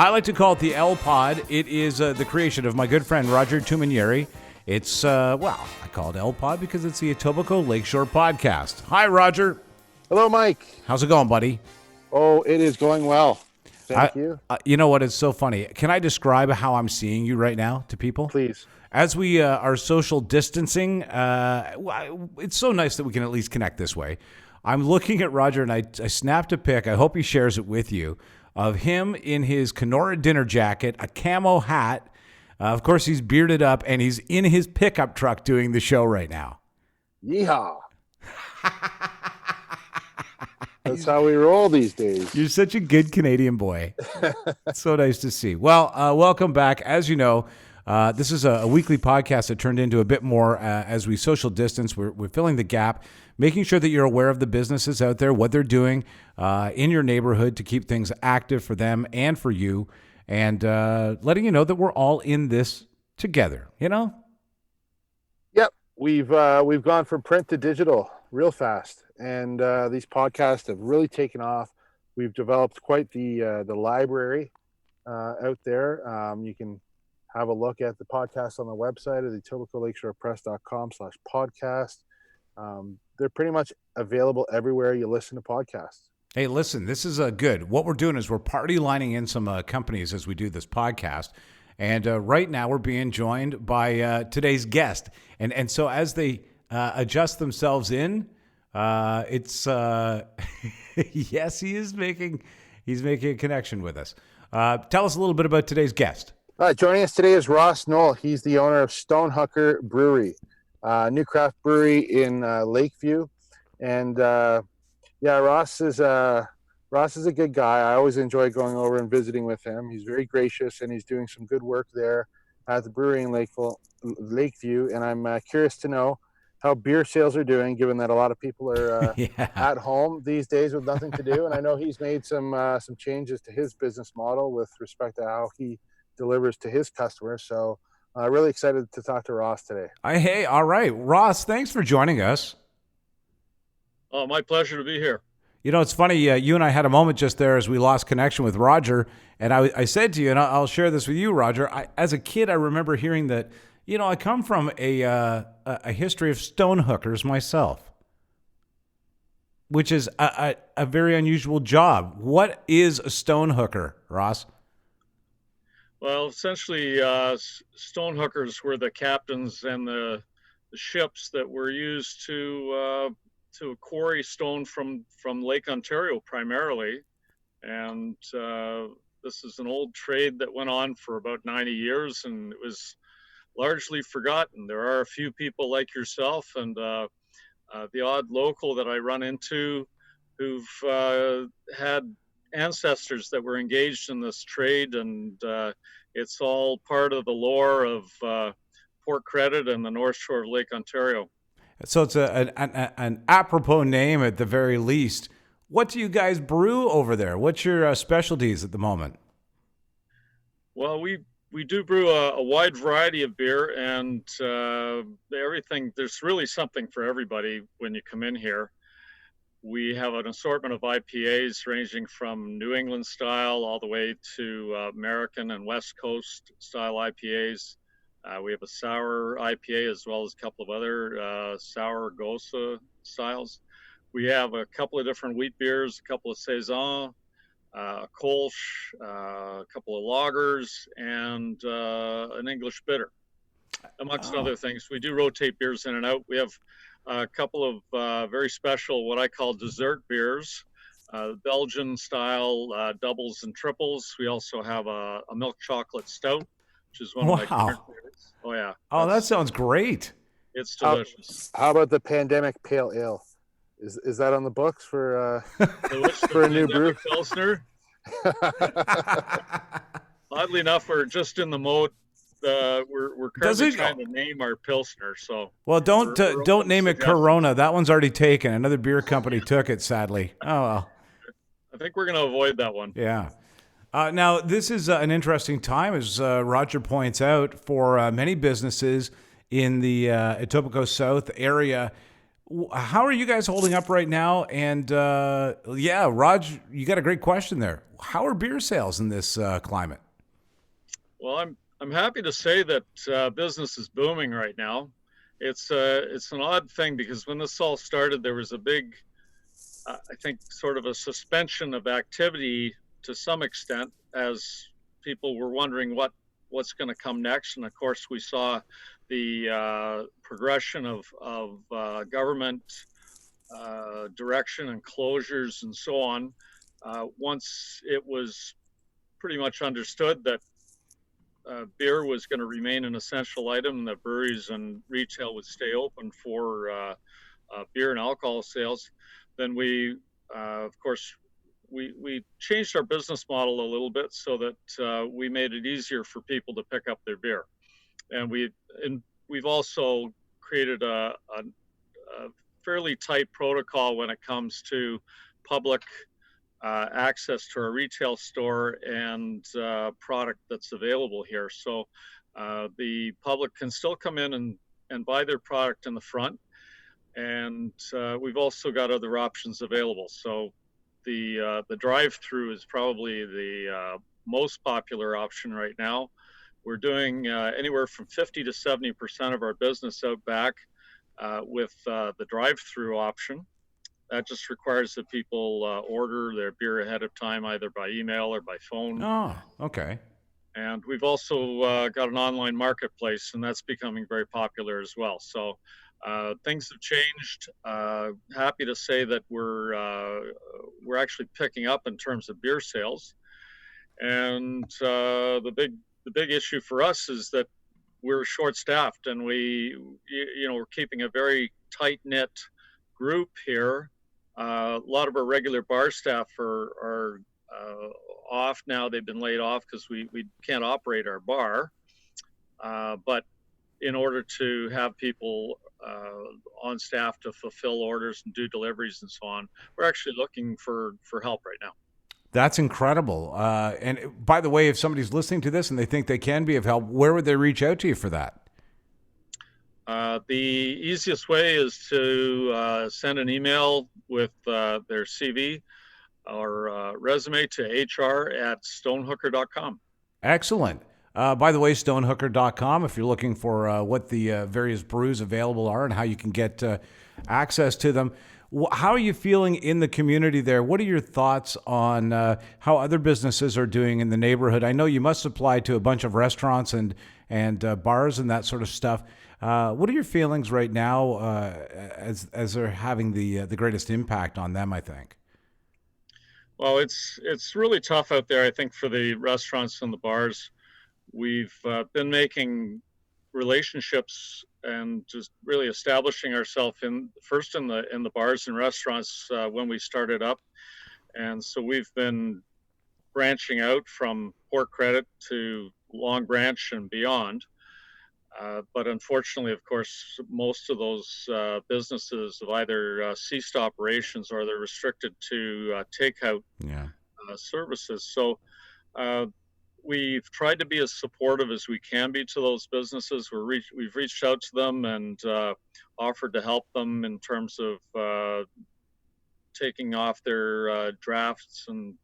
I like to call it the L Pod. It is the creation of my good friend Roger Tumanieri. It's, I call it L Pod because it's the Etobicoke Lakeshore Podcast. Hi, Roger. Hello, Mike. How's it going, buddy? Oh, it is going well. Thank you. You know what? It's so funny. Can I describe how I'm seeing you right now to people? Please. As we are social distancing, it's so nice that we can at least connect this way. I'm looking at Roger, and I snapped a pic. I hope he shares it with you, of him in his Kenora dinner jacket, a camo hat. Of course, he's bearded up, and he's in his pickup truck doing the show right now. Yeehaw. That's how we roll these days. You're such a good Canadian boy. It's so nice to see. Well, welcome back. As you know, this is a weekly podcast that turned into a bit more as we social distance. We're filling the gap, making sure that you're aware of the businesses out there, what they're doing in your neighborhood to keep things active for them and for you, and letting you know that we're all in this together, you know? Yep. We've gone from print to digital real fast, and these podcasts have really taken off. We've developed quite the library out there. You can have a look at the podcast on the website at the etobicokelakeshorepress.com/podcast. They're pretty much available everywhere you listen to podcasts. Hey, listen, this is good. What we're doing is we're party lining in some companies as we do this podcast. And right now we're being joined by today's guest. And so as they adjust themselves in, it's, yes, he's making a connection with us. Tell us a little bit about today's guest. Joining us today is Ross Noel. He's the owner of Stonehooker Brewery, new craft brewery in Lakeview. And Ross is a good guy. I always enjoy going over and visiting with him. He's very gracious, and he's doing some good work there at the brewery in Lakeview. And I'm curious to know how beer sales are doing, given that a lot of people are at home these days with nothing to do. And I know he's made some changes to his business model with respect to how he delivers to his customers. So really excited to talk to Ross today. Hey, all right. Ross, thanks for joining us. Oh, my pleasure to be here. You know, it's funny, you and I had a moment just there as we lost connection with Roger, and I said to you, and I'll share this with you, Roger, as a kid, I remember hearing that, you know, I come from a history of stonehookers myself, which is a very unusual job. What is a stonehooker, Ross? Well, essentially, stonehookers were the captains and the ships that were used to quarry stone from Lake Ontario primarily. And this is an old trade that went on for about 90 years, and it was largely forgotten. There are a few people like yourself and the odd local that I run into who've had ancestors that were engaged in this trade, and it's all part of the lore of Port Credit and the North Shore of Lake Ontario. So it's an apropos name at the very least. What do you guys brew over there? What's your specialties at the moment? Well, we do brew a wide variety of beer, and everything. There's really something for everybody when you come in here. We have an assortment of IPAs ranging from New England style all the way to American and West Coast style IPAs. We have a sour IPA as well as a couple of other sour Gosa styles. We have a couple of different wheat beers, a couple of Saison, a Kolsch, a couple of lagers, and an English bitter, amongst other things. We do rotate beers in and out. We have a couple of very special, what I call dessert beers, Belgian style doubles and triples. We also have a milk chocolate stout, which is one of my favorite favorites. Oh, yeah. Oh, that sounds great. It's delicious. How about the pandemic pale ale? Is that on the books for for a new brew? Pilsner? Oddly enough, we're just in the mode. We're currently trying to name our Pilsner. So well, don't name it Corona. That one's already taken. Another beer company took it, sadly. Oh well. I think we're going to avoid that one. Yeah. Now, this is an interesting time, as Roger points out, for many businesses in the Etobicoke South area. How are you guys holding up right now? And yeah, Raj, you got a great question there. How are beer sales in this climate? Well, I'm happy to say that business is booming right now. It's an odd thing because when this all started, there was a big, I think, sort of a suspension of activity to some extent as people were wondering what's going to come next. And of course, we saw the progression of government direction and closures and so on. Once it was pretty much understood that beer was going to remain an essential item, and that breweries and retail would stay open for beer and alcohol sales, then we, of course, we changed our business model a little bit so that we made it easier for people to pick up their beer, and we've also created a fairly tight protocol when it comes to public access to our retail store and product that's available here. So the public can still come in and buy their product in the front. And we've also got other options available. So the drive-through is probably the most popular option right now. We're doing anywhere from 50 to 70% of our business out back with the drive-through option. That just requires that people order their beer ahead of time, either by email or by phone. Oh, okay. And we've also got an online marketplace, and that's becoming very popular as well. So things have changed. Happy to say that we're actually picking up in terms of beer sales. And the big issue for us is that we're short-staffed, and we're keeping a very tight-knit group here. A lot of our regular bar staff are off now. They've been laid off because we can't operate our bar. But in order to have people on staff to fulfill orders and do deliveries and so on, we're actually looking for help right now. That's incredible. And by the way, if somebody's listening to this and they think they can be of help, where would they reach out to you for that? The easiest way is to send an email with their CV or resume to hr@stonehooker.com. Excellent. By the way, stonehooker.com, if you're looking for what the various brews available are and how you can get access to them. How are you feeling in the community there? What are your thoughts on how other businesses are doing in the neighborhood? I know you must apply to a bunch of restaurants and bars and that sort of stuff. What are your feelings right now as they're having the greatest impact on them, I think? Well, it's really tough out there, I think, for the restaurants and the bars. We've been making relationships and just really establishing ourselves first in the bars and restaurants when we started up. And so we've been branching out from Port Credit to Long Branch and beyond. But unfortunately, of course, most of those businesses have either ceased operations or they're restricted to takeout services. So we've tried to be as supportive as we can be to those businesses. We've reached out to them and offered to help them in terms of taking off their drafts and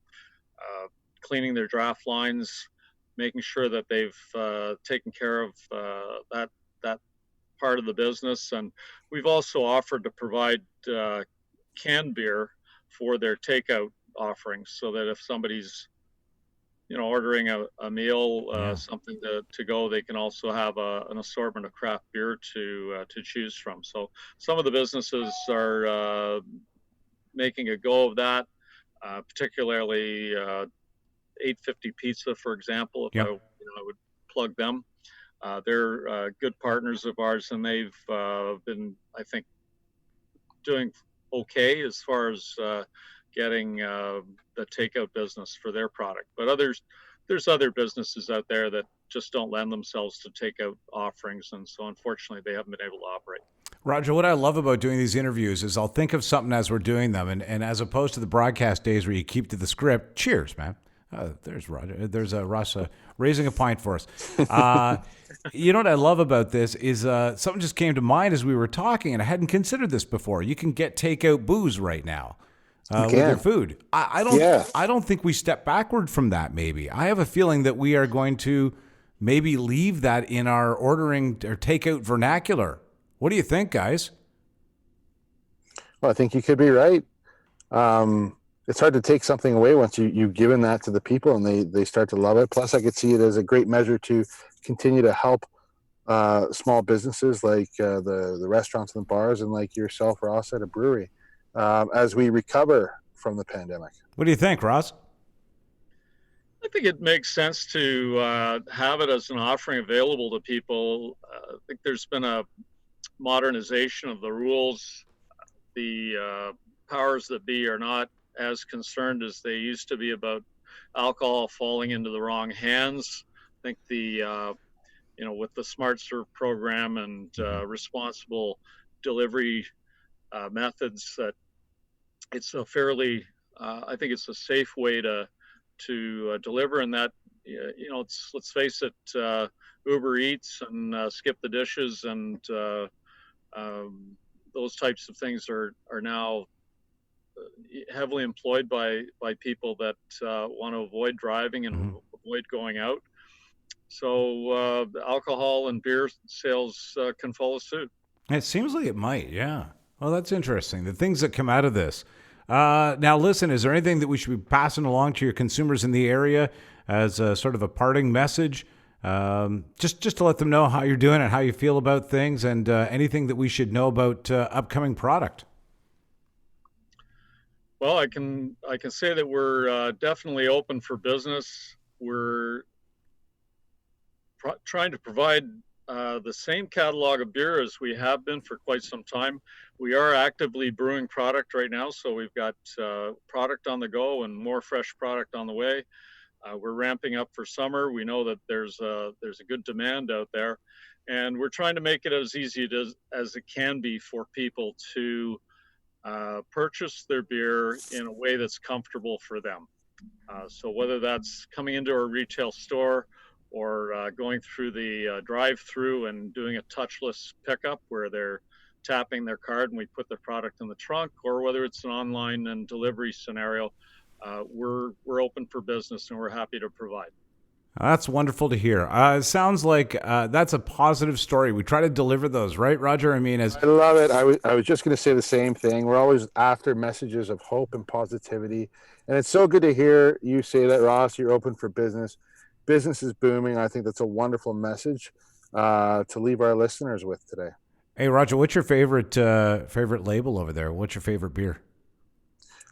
cleaning their draft lines, making sure that they've taken care of that part of the business. And we've also offered to provide canned beer for their takeout offerings, so that if somebody's ordering a meal, something to go, they can also have an assortment of craft beer to choose from. So some of the businesses are making a go of that, particularly 850 Pizza, for example. If I would plug them, they're good partners of ours, and they've been, I think, doing okay as far as getting the takeout business for their product. But there's other businesses out there that just don't lend themselves to takeout offerings, and so unfortunately they haven't been able to operate. Roger, what I love about doing these interviews is I'll think of something as we're doing them, and as opposed to the broadcast days where you keep to the script, cheers, man. There's Roger. There's Ross raising a pint for us. You know what I love about this is something just came to mind as we were talking, and I hadn't considered this before. You can get takeout booze right now with your food. I don't think we step backward from that. Maybe I have a feeling that we are going to maybe leave that in our ordering or takeout vernacular. What do you think, guys? Well, I think you could be right. It's hard to take something away once you've given that to the people and they start to love it. Plus, I could see it as a great measure to continue to help small businesses like the restaurants and the bars, and like yourself, Ross, at a brewery, as we recover from the pandemic. What do you think, Ross? I think it makes sense to have it as an offering available to people. I think there's been a modernization of the rules. The powers that be are not as concerned as they used to be about alcohol falling into the wrong hands. I think with the Smart Serve program and responsible delivery methods, that it's a fairly, I think it's a safe way to deliver, and that let's face it, Uber Eats and Skip the Dishes and those types of things are now heavily employed by people that want to avoid driving and avoid going out. So alcohol and beer sales can follow suit. It seems like it might, yeah. Well, that's interesting. The things that come out of this. Now, listen, is there anything that we should be passing along to your consumers in the area as a sort of a parting message? Just to let them know how you're doing and how you feel about things, and anything that we should know about upcoming product. Well, I can say that we're definitely open for business. We're trying to provide the same catalog of beer as we have been for quite some time. We are actively brewing product right now, so we've got product on the go and more fresh product on the way. We're ramping up for summer. We know that there's a good demand out there, and we're trying to make it as easy as it can be for people to purchase their beer in a way that's comfortable for them. So whether that's coming into a retail store or going through the drive-through and doing a touchless pickup where they're tapping their card and we put the product in the trunk, or whether it's an online and delivery scenario, we're open for business and we're happy to provide. That's wonderful to hear. It sounds like that's a positive story. We try to deliver those, right, Roger? I love it. I was just going to say the same thing. We're always after messages of hope and positivity. And it's so good to hear you say that, Ross. You're open for business. Business is booming. I think that's a wonderful message to leave our listeners with today. Hey, Roger, what's your favorite label over there? What's your favorite beer?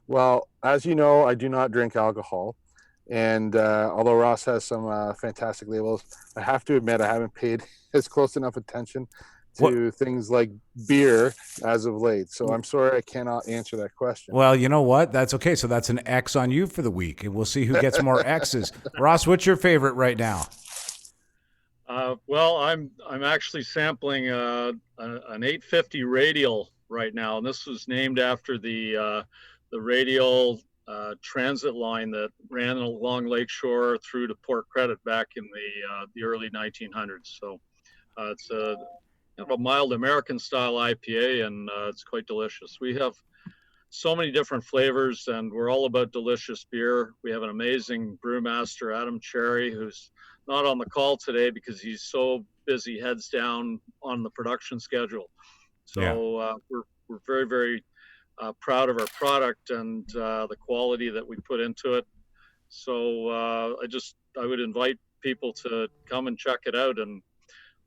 Well, as you know, I do not drink alcohol. And although Ross has some fantastic labels, I have to admit I haven't paid as close enough attention to things like beer as of late. So I'm sorry I cannot answer that question. Well, you know what? That's okay. So that's an X on you for the week, and we'll see who gets more X's. Ross, what's your favorite right now? Well, I'm actually sampling an 850 radial right now, and this was named after the radial transit line that ran along Lakeshore through to Port Credit back in the early 1900s. So it's a mild American style IPA, and it's quite delicious. We have so many different flavors, and we're all about delicious beer. We have an amazing brewmaster, Adam Cherry, who's not on the call today because he's so busy, heads down on the production schedule. So we're very, very proud of our product and the quality that we put into it. So I would invite people to come and check it out. And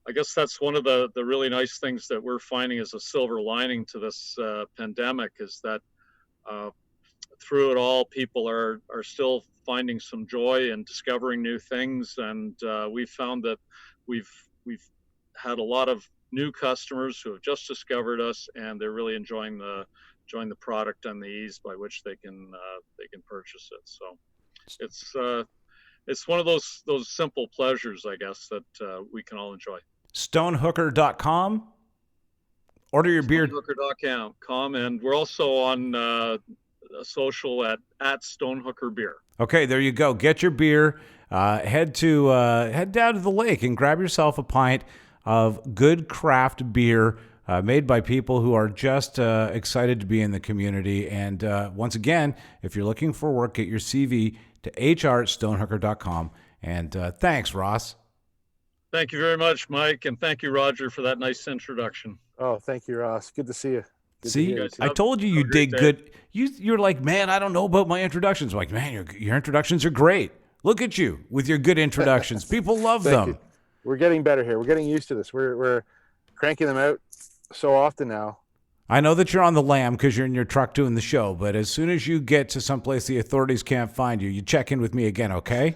I guess that's one of the really nice things that we're finding as a silver lining to this pandemic, is that through it all, people are still finding some joy and discovering new things. And we've found that we've had a lot of new customers who have just discovered us, and they're really enjoying the product and the ease by which they can purchase it. So it's one of those simple pleasures, I guess, that we can all enjoy. Stonehooker.com. Order your beer. Stonehooker.com, and we're also on social at Stonehooker Beer. Okay, there you go. Get your beer. Head down to the lake and grab yourself a pint of good craft beer made by people who are just excited to be in the community. And once again, if you're looking for work, get your CV to hr@stonehooker.com. And thanks, Ross. Thank you very much, Mike, and thank you, Roger, for that nice introduction. Oh, thank you, Ross. Good to see you. Good to See, hear you. I told you did good. You're like, man, I don't know about my introductions. I'm like, man, your introductions are great. Look at you with your good introductions. People love them. You. We're getting better here. We're getting used to this. We're cranking them out so often now. I know that you're on the lam because you're in your truck doing the show, but as soon as you get to someplace the authorities can't find you, you check in with me again, okay?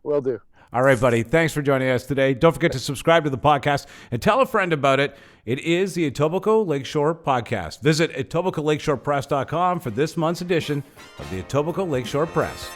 Will do. All right, buddy. Thanks for joining us today. Don't forget to subscribe to the podcast and tell a friend about it. It is the Etobicoke Lakeshore Podcast. Visit EtobicokeLakeshorePress.com for this month's edition of the Etobicoke Lakeshore Press.